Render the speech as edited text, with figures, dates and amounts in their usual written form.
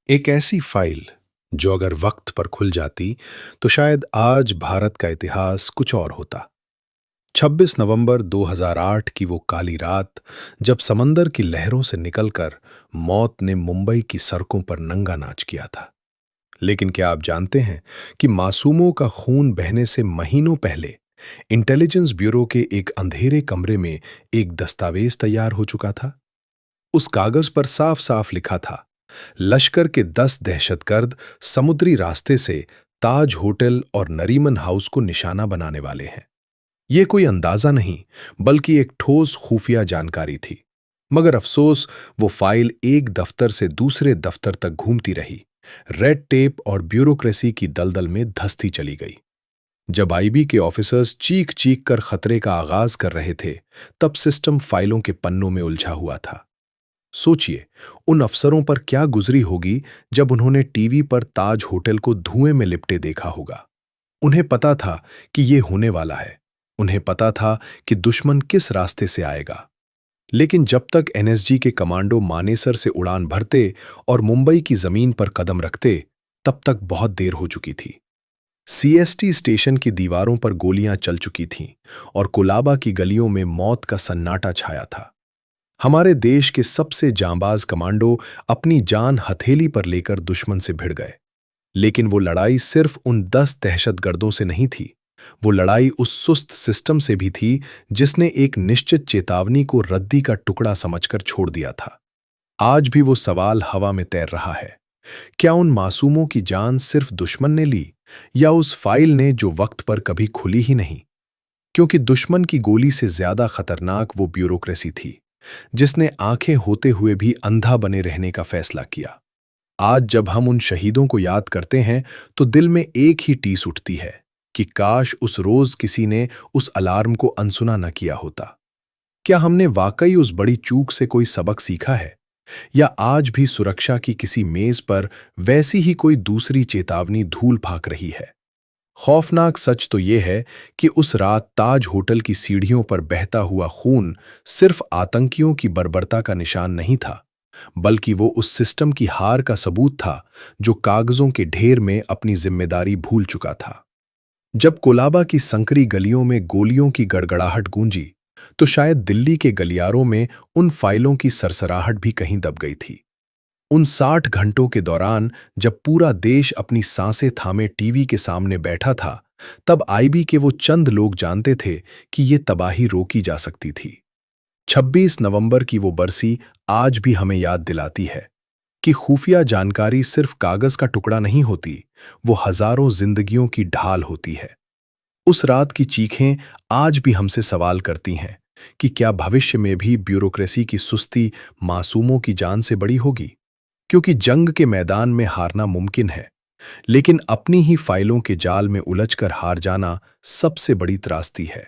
एक ऐसी फाइल जो अगर वक्त पर खुल जाती तो शायद आज भारत का इतिहास कुछ और होता। 26 नवंबर 2008 की वो काली रात, जब समंदर की लहरों से निकलकर मौत ने मुंबई की सड़कों पर नंगा नाच किया था। लेकिन क्या आप जानते हैं कि मासूमों का खून बहने से महीनों पहले इंटेलिजेंस ब्यूरो के एक अंधेरे कमरे में एक दस्तावेज तैयार हो चुका था। उस कागज पर साफ साफ लिखा था, लश्कर के 10 दहशतगर्द समुद्री रास्ते से ताज होटल और नरीमन हाउस को निशाना बनाने वाले हैं। यह कोई अंदाजा नहीं, बल्कि एक ठोस खुफिया जानकारी थी। मगर अफसोस, वो फाइल एक दफ्तर से दूसरे दफ्तर तक घूमती रही, रेड टेप और ब्यूरोक्रेसी की दलदल में धंसती चली गई। जब आईबी के ऑफिसर्स चीख चीख कर खतरे का आगाज कर रहे थे, तब सिस्टम फाइलों के पन्नों में उलझा हुआ था। सोचिए, उन अफसरों पर क्या गुजरी होगी जब उन्होंने टीवी पर ताज होटल को धुएं में लिपटे देखा होगा। उन्हें पता था कि ये होने वाला है। उन्हें पता था कि दुश्मन किस रास्ते से आएगा। लेकिन जब तक एनएसजी के कमांडो मानेसर से उड़ान भरते और मुंबई की जमीन पर कदम रखते, तब तक बहुत देर हो चुकी थी। सीएसटी स्टेशन की दीवारों पर गोलियां चल चुकी थीं और कोलाबा की गलियों में मौत का सन्नाटा छाया था। हमारे देश के सबसे जांबाज कमांडो अपनी जान हथेली पर लेकर दुश्मन से भिड़ गए। लेकिन वो लड़ाई सिर्फ उन 10 दहशतगर्दों से नहीं थी। वो लड़ाई उस सुस्त सिस्टम से भी थी जिसने एक निश्चित चेतावनी को रद्दी का टुकड़ा समझकर छोड़ दिया था। आज भी वो सवाल हवा में तैर रहा है, क्या उन मासूमों की जान सिर्फ दुश्मन ने ली, या उस फाइल ने जो वक्त पर कभी खुली ही नहीं? क्योंकि दुश्मन की गोली से ज्यादा खतरनाक वो ब्यूरोक्रेसी थी जिसने आंखें होते हुए भी अंधा बने रहने का फैसला किया। आज जब हम उन शहीदों को याद करते हैं, तो दिल में एक ही टीस उठती है कि काश उस रोज किसी ने उस अलार्म को अनसुना न किया होता। क्या हमने वाकई उस बड़ी चूक से कोई सबक सीखा है, या आज भी सुरक्षा की किसी मेज पर वैसी ही कोई दूसरी चेतावनी धूल फाक रही है? खौफनाक सच तो यह है कि उस रात ताज होटल की सीढ़ियों पर बहता हुआ खून सिर्फ आतंकियों की बर्बरता का निशान नहीं था, बल्कि वो उस सिस्टम की हार का सबूत था जो कागजों के ढेर में अपनी जिम्मेदारी भूल चुका था। जब कोलाबा की संकरी गलियों में गोलियों की गड़गड़ाहट गूंजी, तो शायद दिल्ली के गलियारों में उन फाइलों की सरसराहट भी कहीं दब गई थी। उन 60 घंटों के दौरान जब पूरा देश अपनी सांसें थामे टीवी के सामने बैठा था, तब आईबी के वो चंद लोग जानते थे कि ये तबाही रोकी जा सकती थी। 26 नवंबर की वो बरसी आज भी हमें याद दिलाती है कि खुफिया जानकारी सिर्फ कागज का टुकड़ा नहीं होती, वो हजारों जिंदगियों की ढाल होती है। उस रात की चीखें आज भी हमसे सवाल करती हैं कि क्या भविष्य में भी ब्यूरोक्रेसी की सुस्ती मासूमों की जान से बड़ी होगी? क्योंकि जंग के मैदान में हारना मुमकिन है, लेकिन अपनी ही फाइलों के जाल में उलझकर हार जाना सबसे बड़ी त्रासदी है।